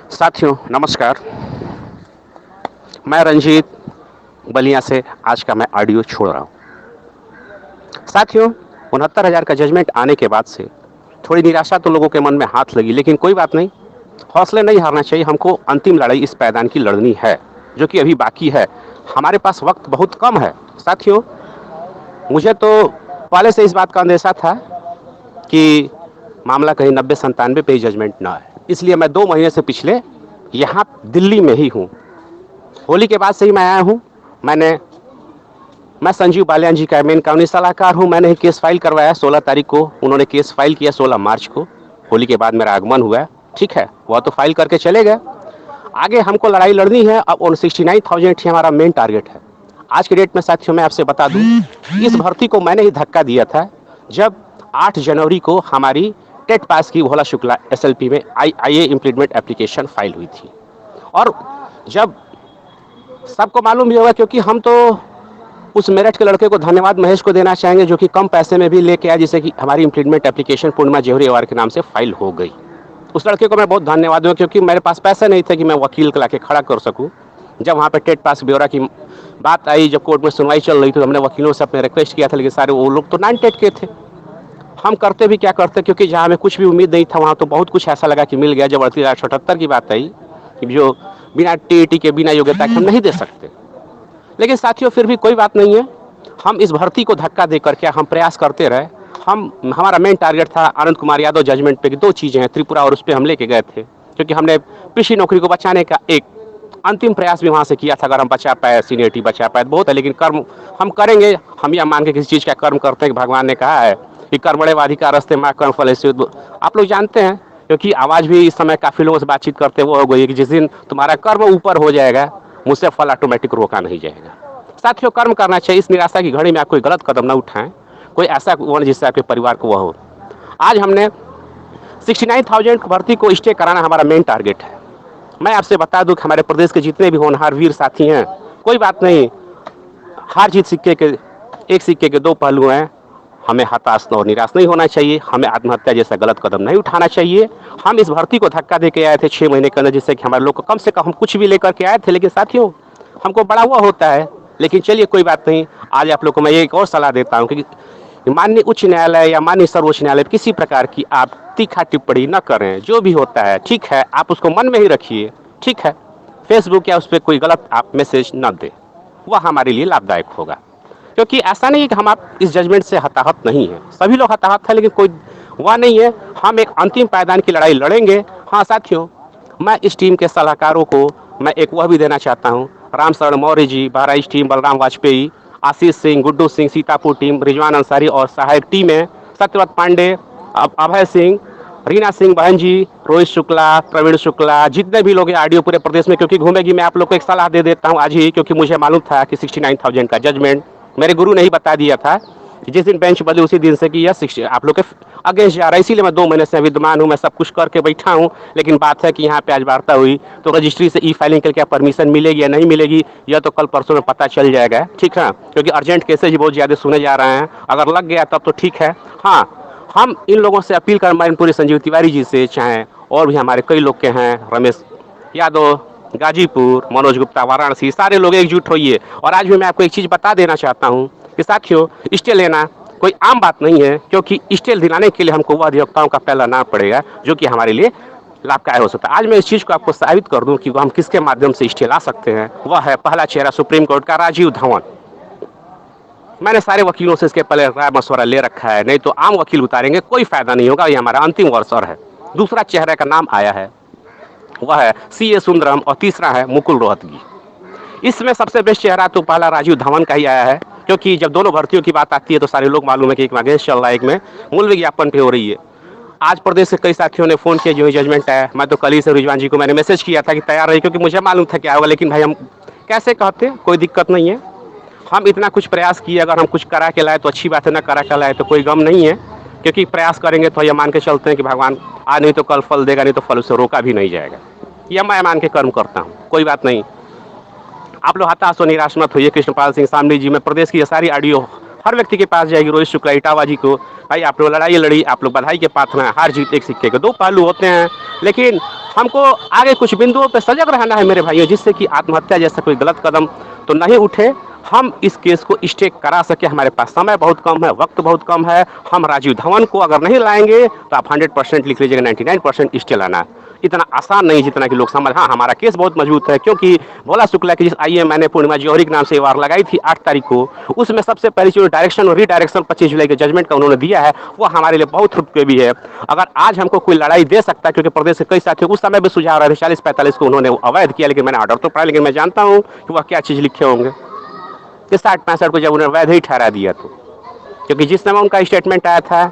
साथियों नमस्कार। मैं रंजीत बलिया से आज का मैं ऑडियो छोड़ रहा हूँ। साथियों 69,000 का जजमेंट आने के बाद से थोड़ी निराशा तो लोगों के मन में हाथ लगी, लेकिन कोई बात नहीं, हौसले नहीं हारना चाहिए। हमको अंतिम लड़ाई इस पायदान की लड़नी है जो कि अभी बाकी है। हमारे पास वक्त बहुत कम है। साथियों मुझे तो पहले से इस बात का अंदेशा था कि मामला कहीं 90-97 पे ही जजमेंट ना है, इसलिए मैं 2 महीने से पिछले यहाँ दिल्ली में ही हूँ। होली के बाद से ही मैं आया हूँ। मैं संजीव बालियान जी का मेन कानूनी सलाहकार हूँ। मैंने ही केस फाइल करवाया 16 तारीख को, उन्होंने केस फाइल किया 16 मार्च को। होली के बाद मेरा आगमन हुआ है, ठीक है, वह तो फाइल करके चले गए। आगे हमको लड़ाई लड़नी है। अब 69,000 ही हमारा मेन टारगेट है आज के डेट में। साथियों मैं आपसे बता दूं, इस भर्ती को मैंने ही धक्का दिया था जब 8 जनवरी को हमारी टेट पास की भोला शुक्ला एसएलपी में आईए इम्प्लीमेंट एप्लीकेशन फाइल हुई थी। और जब सबको मालूम भी होगा, क्योंकि हम तो उस मेरठ के लड़के को धन्यवाद महेश को देना चाहेंगे जो कि कम पैसे में भी लेके आया, जिससे कि हमारी इम्प्लीमेंट एप्लीकेशन पूर्णिमा जौहरी अवार्ड के नाम से फाइल हो गई। उस लड़के को मैं बहुत धन्यवाद दूंगा, क्योंकि मेरे पास पैसे नहीं थे कि मैं वकील ला के खड़ा कर सकूं। जब वहाँ पे टेट पास ब्यौरा की बात आई, जब कोर्ट में सुनवाई चल रही थी, तो हमने वकीलों से अपने रिक्वेस्ट किया था, लेकिन सारे वो लोग तो नॉन टेट के थे। हम करते भी क्या करते, क्योंकि जहाँ हमें कुछ भी उम्मीद नहीं था वहाँ तो बहुत कुछ ऐसा लगा कि मिल गया। जब 3878 की बात आई कि जो बिना टीईटी के बिना योग्यता के हम नहीं दे सकते, लेकिन साथियों फिर भी कोई बात नहीं है। हम इस भर्ती को धक्का देकर के हम प्रयास करते रहे। हमारा मेन टारगेट था आनंद कुमार यादव जजमेंट पे कि 2 चीज़ें हैं, त्रिपुरा और उस पर हम लेके गए थे, क्योंकि हमने कृषि नौकरी को बचाने का एक अंतिम प्रयास भी वहाँ से किया था। अगर हम बचा पाए, सीनियरिटी बचा पाए तो बहुत है, लेकिन कर्म हम करेंगे। हम यह मान के किसी चीज़ का कर्म करते हैं कि भगवान ने कहा है कि कर्मणे वाधिका रस्ते माँ कर्म फल ऐसे। आप लोग जानते हैं, क्योंकि आवाज़ भी इस समय काफ़ी लोगों से बातचीत करते वो हो गई कि जिस दिन तुम्हारा कर्म ऊपर हो जाएगा, मुझसे फल ऑटोमेटिक रोका नहीं जाएगा। साथियों कर्म करना चाहिए। इस निराशा की घड़ी में आप कोई गलत कदम ना उठाएं, कोई ऐसा वन जिससे आपके परिवार को वह हो। आज हमने 69,000 भर्ती को स्टे कराना हमारा मेन टारगेट है। मैं आपसे बता दूं कि हमारे प्रदेश के जितने भी होनहार वीर साथी हैं, कोई बात नहीं, हार जीत एक सिक्के के 2 पहलू हैं। हमें हताश और निराश नहीं होना चाहिए, हमें आत्महत्या जैसा गलत कदम नहीं उठाना चाहिए। हम इस भर्ती को धक्का दे के आए थे 6 महीने के अंदर, जिससे कि हमारे लोग को कम से कम हम कुछ भी लेकर के आए थे, लेकिन साथियों हमको बड़ा हुआ होता है। लेकिन चलिए कोई बात नहीं, आज आप लोग को मैं एक और सलाह देता हूँ कि माननीय उच्च न्यायालय या माननीय सर्वोच्च न्यायालय किसी प्रकार की आप तीखा टिप्पणी न करें। जो भी होता है ठीक है, आप उसको मन में ही रखिए, ठीक है। फेसबुक या उस पर कोई गलत आप मैसेज न दें, वह हमारे लिए लाभदायक होगा। क्योंकि ऐसा नहीं है कि हम आप इस जजमेंट से हताहत नहीं है, सभी लोग हताहत है, लेकिन कोई वह नहीं है। हम एक अंतिम पायदान की लड़ाई लड़ेंगे। हाँ साथियों, मैं इस टीम के सलाहकारों को मैं एक वह भी देना चाहता हूँ, राम शरण मौर्य जी, बहराइच टीम, बलराम वाजपेयी, आशीष सिंह, गुड्डू सिंह, सीतापुर टीम, रिजवान अंसारी और सहायक टीमें सत्यव्रत पांडे, अभय सिंह, रीना सिंह बहन जी, रोहित शुक्ला, प्रवीण शुक्ला, जितने भी लोग हैं ऑडियो पूरे प्रदेश में क्योंकि घूमेगी। मैं आप लोग को एक सलाह दे देता हूँ आज ही, क्योंकि मुझे मालूम था कि 69,000 का जजमेंट मेरे गुरु ने ही बता दिया था कि जिस दिन बेंच बदली उसी दिन से कि यह आप लोग के अगेंस्ट जा रहा है। इसीलिए मैं 2 महीने से विद्यमान हूँ, मैं सब कुछ करके बैठा हूँ। लेकिन बात है कि यहाँ पे आज वार्ता हुई तो रजिस्ट्री से ई फाइलिंग के क्या परमिशन मिलेगी या नहीं मिलेगी, यह तो कल परसों में पता चल जाएगा, ठीक है। क्योंकि अर्जेंट केसेज बहुत ज़्यादा सुने जा रहे हैं, अगर लग गया तब तो ठीक है। हाँ, हम इन लोगों से अपील कर, मैनपुरी संजीव तिवारी जी से, चाहे और भी हमारे कई लोग के हैं, रमेश यादव गाजीपुर, मनोज गुप्ता वाराणसी, सारे लोग एकजुट होइए। और आज भी मैं आपको एक चीज़ बता देना चाहता हूँ कि साथियों स्टे लेना कोई आम बात नहीं है, क्योंकि स्टे दिलाने के लिए हमको वह अधिवक्ताओं का पहला नाम पड़ेगा जो कि हमारे लिए लाभकारी हो सकता है। आज मैं इस चीज़ को आपको साबित कर दूं कि हम किसके माध्यम से स्टे ला सकते हैं। वह है पहला चेहरा सुप्रीम कोर्ट का राजीव धवन। मैंने सारे वकीलों से इसके पहले राय मशवरा ले रखा है, नहीं तो आम वकील उतारेंगे कोई फायदा नहीं होगा, ये हमारा अंतिम वर्षर है। दूसरा चेहरे का नाम आया है, वह है सीए सुंदरम, और तीसरा है मुकुल रोहतगी। इसमें सबसे बेस्ट चेहरा तो पहला राजीव धवन का ही आया है, क्योंकि जब दोनों भर्तियों की बात आती है तो सारे लोग मालूम है कि एक में अगेंस्ट चल रहा है, एक में मूल विज्ञापन पे हो रही है। आज प्रदेश से कई साथियों ने फ़ोन किया जो ही जजमेंट आया। मैं तो कल ही से रिजवान जी को मैंने मैसेज किया था कि तैयार रही, क्योंकि मुझे मालूम था क्या होगा। लेकिन भाई हम कैसे कहते, कोई दिक्कत नहीं है, हम इतना कुछ प्रयास किए, अगर हम कुछ करा के लाए तो अच्छी बात है, ना करा के लाए तो कोई गम नहीं है। क्योंकि प्रयास करेंगे तो ये मान के चलते हैं कि भगवान आज नहीं तो कल फल देगा, नहीं तो फल उसे रोका भी नहीं जाएगा। यह मैं मान के कर्म करता हूँ, कोई बात नहीं। आप लोग हताश हो, निराश मत होइए। कृष्णपाल सिंह सामने जी, मैं प्रदेश की ये सारी ऑडियो हर व्यक्ति के पास जाएगी, रोहित शुक्ला इटावा जी को, भाई आप लोग लड़ाई लड़ी, आप लोग बधाई के पात्र हैं, हार जीत एक सिक्के के दो पहलू होते हैं, लेकिन हमको आगे कुछ बिंदुओं पर सजग रहना है मेरे भाइयों, जिससे कि आत्महत्या जैसा कोई गलत कदम तो नहीं उठे, हम इस केस को स्टे करा सके। हमारे पास समय बहुत कम है, वक्त बहुत कम है, हम राजीव धवन को अगर नहीं लाएंगे तो आप 100% लिख लीजिएगा, 99% स्टे लाना। इतना आसान नहीं जितना कि लोग समझ। हाँ, हमारा केस बहुत मजबूत है, क्योंकि भोला शुक्ला की जिस आईए मैंने पूर्णिमा जौहरी के नाम से वार लगाई थी 8 तारीख को, उसमें सबसे पहली जो डायरेक्शन और रीडायरेक्शन 25 जुलाई के जजमेंट का उन्होंने दिया है, वो हमारे लिए बहुत उपयोगी है। अगर आज हमको कोई लड़ाई दे सकता है, क्योंकि प्रदेश के कई साथियों उस समय भी सुझाव रहे थे 40-45 को उन्होंने अवैध किया, लेकिन मैंने ऑर्डर तो पढ़ा, लेकिन मैं जानता हूँ कि वह क्या चीज़ लिखे होंगे। 60-65 को जब उन्होंने वैध ही ठहरा दिया, तो क्योंकि जिस समय उनका स्टेटमेंट आया था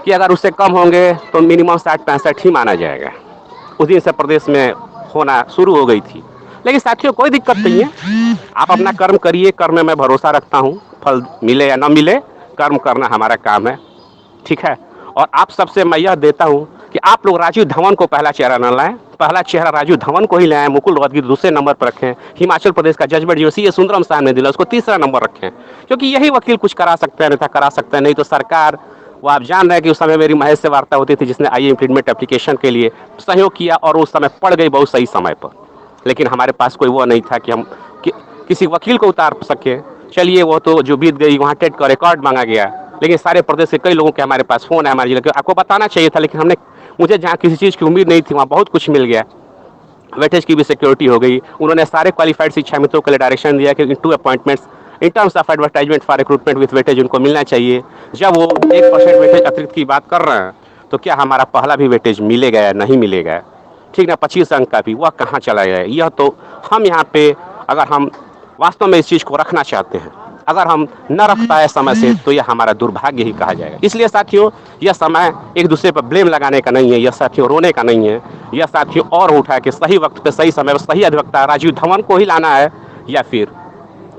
कि अगर उससे कम होंगे तो मिनिमम 60-65 ही माना जाएगा, उस दिन से प्रदेश में होना शुरू हो गई थी। लेकिन साथियों कोई दिक्कत नहीं है, आप अपना कर्म करिए, कर्म में मैं भरोसा रखता हूँ, फल मिले या न मिले, कर्म करना हमारा काम है, ठीक है। और आप सबसे मैं यह देता हूँ कि आप लोग राजीव धवन को पहला चेहरा न लाएं, पहला चेहरा राजीव धवन को ही लाएं, मुकुल रोहतगी दूसरे नंबर पर रखें, हिमाचल प्रदेश का जजमेंट जो सीए सुंदरम साहब ने दिला उसको तीसरा नंबर रखें, क्योंकि यही वकील कुछ करा सकते हैं, अन्यथा करा सकते हैं नहीं तो सरकार। वो आप जान रहे हैं कि उस समय मेरी महेश से वार्ता होती थी, जिसने आईए इम्प्लीमेंट एप्लीकेशन के लिए सहयोग किया और उस समय पड़ गई बहुत सही समय पर, लेकिन हमारे पास कोई वो नहीं था कि हम किसी वकील को उतार सके। चलिए वो तो जो बीत गई, वहाँ टेट का रिकॉर्ड मांगा गया, लेकिन सारे प्रदेश के कई लोगों के हमारे पास फ़ोन है, हमारे जिले के, आपको बताना चाहिए था, लेकिन मुझे जहाँ किसी चीज़ की उम्मीद नहीं थी वहाँ बहुत कुछ मिल गया। वेटेज की भी सिक्योरिटी हो गई, उन्होंने सारे क्वालिफाइड शिक्षा मित्रों के लिए डायरेक्शन दिया कि इन 2 appointments in terms of advertisement for recruitment with weightage उनको मिलना चाहिए। जब वो 1% वेटेज अतिरिक्त की बात कर रहे हैं, तो क्या हमारा पहला भी वेटेज मिलेगा या नहीं मिलेगा, ठीक ना, 25 अंक का भी, वह कहाँ चला जाए। यह तो हम यहाँ पे अगर हम वास्तव में इस चीज़ को रखना चाहते हैं, अगर हम न रख पाए समय से, तो यह हमारा दुर्भाग्य ही कहा जाएगा। इसलिए साथियों, यह समय एक दूसरे पर ब्लेम लगाने का नहीं है, यह साथियों रोने का नहीं है, यह साथियों और उठा कि सही वक्त पे सही समय पर सही अधिवक्ता राजीव धवन को ही लाना है, या फिर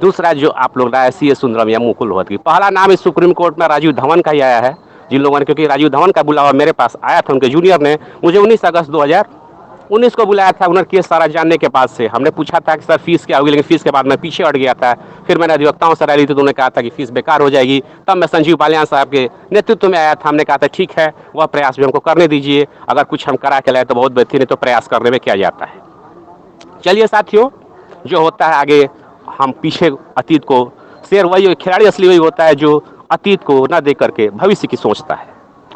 दूसरा जो आप लोग लाए सीए सुंदरम या मुकुल रोहतगी। पहला नाम इस सुप्रीम कोर्ट में राजीव धवन का ही आया है, जिन लोगों ने, क्योंकि राजीव धवन का बुलावा मेरे पास आया था, उनके जूनियर ने मुझे 19 अगस्त 2019 को बुलाया था। उन्होंने केस सारा जानने के बाद से हमने पूछा था कि सर फीस क्या होगी, लेकिन फीस के बाद मैं पीछे हट गया था। फिर मैंने अधिवक्ताओं से राय ली तो उन्होंने कहा था कि फीस बेकार हो जाएगी। तब मैं संजीव बालियान साहब के नेतृत्व में आया था, हमने कहा था ठीक है, वह प्रयास भी हमको करने दीजिए, अगर कुछ हम करा के लाए तो बहुत बेहतरीन है, तो प्रयास करने में क्या जाता है। चलिए साथियों, जो होता है आगे, हम पीछे अतीत को, शेर वही, खिलाड़ी असली वही होता है जो अतीत को न देख करके भविष्य की सोचता है,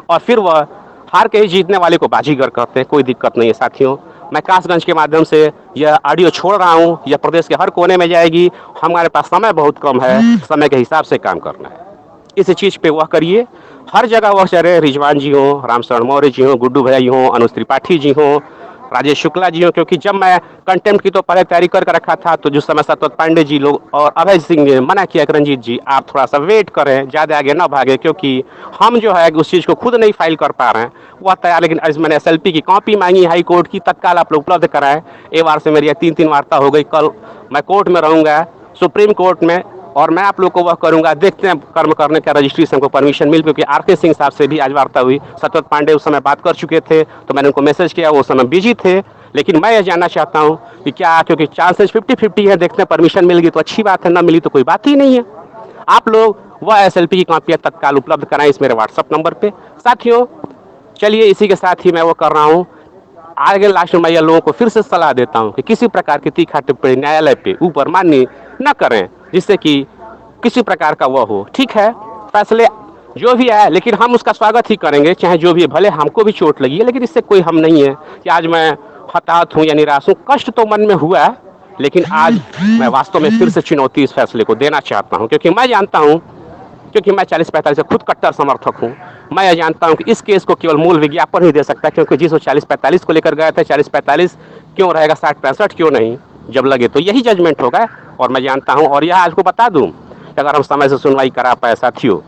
और फिर वह हार के ही जीतने वाले को बाजीगर करते हैं। कोई दिक्कत नहीं है साथियों, मैं कासगंज के माध्यम से यह ऑडियो छोड़ रहा हूँ, यह प्रदेश के हर कोने में जाएगी। हमारे पास समय बहुत कम है, समय के हिसाब से काम करना है, इस चीज़ पे वह करिए। हर जगह वह चले, रिजवान जी हों, रामशरण मौर्य जी हों, गुड्डू भैया जी हों, अनुज त्रिपाठी जी हों, राजेश शुक्ला जी हों, क्योंकि जब मैं कंटेम्प्ट की तो पहले तैयारी कर रखा था, तो जिस समय सतत पांडे जी लोग और अभय सिंह ने मना किया कि रंजीत जी आप थोड़ा सा वेट करें, ज़्यादा आगे ना भागे, क्योंकि हम जो है उस चीज़ को खुद नहीं फाइल कर पा रहे हैं, वह तैयार। लेकिन आज मैंने SLP की कॉपी मांगी हाई कोर्ट की, तत्काल आप लोग उपलब्ध कराएं। एक बार से मेरी 3 वार्ता हो गई, कल मैं कोर्ट में रहूँगा, सुप्रीम कोर्ट में, और मैं आप लोग को वह करूंगा। देखते हैं कर्म करने का रजिस्ट्री से हमको परमिशन मिल, क्योंकि RK सिंह साहब से भी आज वार्ता हुई, सतत पांडे उस समय बात कर चुके थे, तो मैंने उनको मैसेज किया, वो समय बिजी थे। लेकिन मैं यह जानना चाहता हूं कि क्या, क्योंकि चांसेस 50-50 है, देखते हैं परमिशन मिल गई तो अच्छी बात है, ना मिली तो कोई बात ही नहीं है। आप लोग वह SLP की कॉपियाँ तत्काल उपलब्ध कराएं इस मेरे व्हाट्सअप नंबर पर। साथियों चलिए, इसी के साथ ही मैं वो कर रहा हूँ, आगे लास्ट में मैं लोगों को फिर से सलाह देता हूं कि किसी प्रकार की तीखा टिप्पणी न्यायालय पे ऊपर मान्य न करें, जिससे कि किसी प्रकार का वह हो। ठीक है, फैसले जो भी है, लेकिन हम उसका स्वागत ही करेंगे, चाहे जो भी है, भले हमको भी चोट लगी है, लेकिन इससे कोई हम नहीं है कि आज मैं हताहत हूँ या निराश हूँ। कष्ट तो मन में हुआ है, लेकिन आज मैं वास्तव में फिर से चुनौती इस फैसले को देना चाहता हूँ, क्योंकि मैं जानता हूँ, क्योंकि मैं 40-45 से खुद कट्टर समर्थक हूँ। मैं यह जानता हूँ कि इस केस को केवल मूल विज्ञापन ही दे सकता है, क्योंकि जिस 40-45 को लेकर गए थे, 40-45 क्यों रहेगा, 60-65 क्यों नहीं, जब लगे तो यही जजमेंट होगा। और मैं जानता हूँ, और यह आज को बता दूँ कि अगर हम समय से सुनवाई करा पाए साथियों,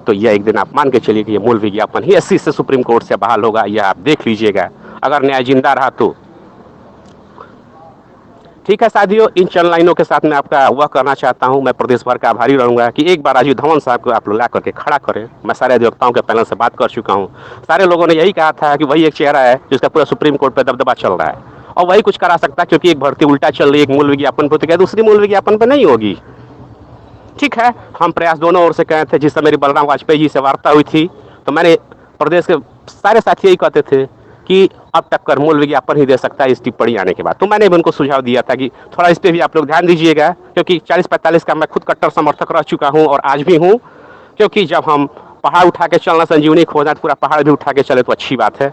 तो यह एक दिन आप मान के चलिए कि ये मूल विज्ञापन ही 80 से सुप्रीम कोर्ट से बहाल होगा। यह आप देख लीजिएगा, अगर न्याय जिंदा रहा तो। ठीक है साथियों, इन चंद लाइनों के साथ मैं आपका वह करना चाहता हूं, मैं प्रदेश भर का आभारी रहूंगा कि एक बार राजीव धवन साहब को आप लोग ला करके खड़ा करें। मैं सारे अधिवक्ताओं के पैनल से बात कर चुका हूं, सारे लोगों ने यही कहा था कि वही एक चेहरा है जिसका पूरा सुप्रीम कोर्ट पर दबदबा चल रहा है, और वही कुछ करा सकता है, क्योंकि एक भर्ती उल्टा चल रही है, एक मूल विज्ञापन पर, तो क्या दूसरी मूल विज्ञापन पर नहीं होगी। ठीक है, हम प्रयास दोनों ओर से कहे थे। जिस समय मेरी बलराम वाजपेयी जी से वार्ता हुई थी तो मैंने प्रदेश के सारे साथी यही कहते थे कि अब टक्कर मूल विज्ञापन ही दे सकता है इस टिप्पणी आने के बाद। तो मैंने भी उनको सुझाव दिया था कि थोड़ा इस पे भी आप लोग ध्यान दीजिएगा, क्योंकि 40-45 का मैं खुद कट्टर समर्थक रह चुका हूँ और आज भी हूँ। क्योंकि जब हम पहाड़ उठा के चलना संजीवनी खोजना, तो पूरा पहाड़ भी उठा के चले तो अच्छी बात है।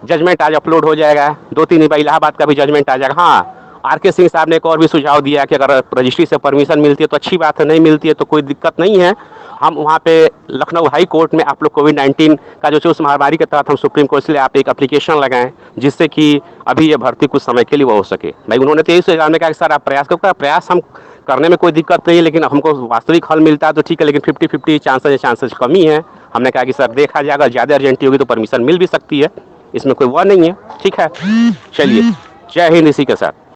जजमेंट आज अपलोड हो जाएगा, 2-3 बार इलाहाबाद का भी जजमेंट आ जाएगा। हाँ, आर.के. सिंह साहब ने एक और भी सुझाव दिया कि अगर रजिस्ट्री से परमिशन मिलती है तो अच्छी बात है, नहीं मिलती है तो कोई दिक्कत नहीं है। हम वहाँ पे लखनऊ हाई कोर्ट में आप लोग कोविड-19 का जो उस महामारी के तहत हम सुप्रीम कोर्ट से आप एक एप्लीकेशन लगाएं, जिससे कि अभी ये भर्ती कुछ समय के लिए वो हो सके। भाई उन्होंने तो यही सुझाव ने कहा कि सर आप प्रयास करो। प्रयास हम करने में कोई दिक्कत नहीं है, लेकिन हमको वास्तविक हल मिलता है तो ठीक है, लेकिन 50-50 चांसेस कमी है। हमने कहा कि सर देखा जाएगा, ज़्यादा अर्जेंटी होगी तो परमिशन मिल भी सकती है, इसमें कोई वो नहीं है। ठीक है, चलिए, जय हिंद। इसी के साथ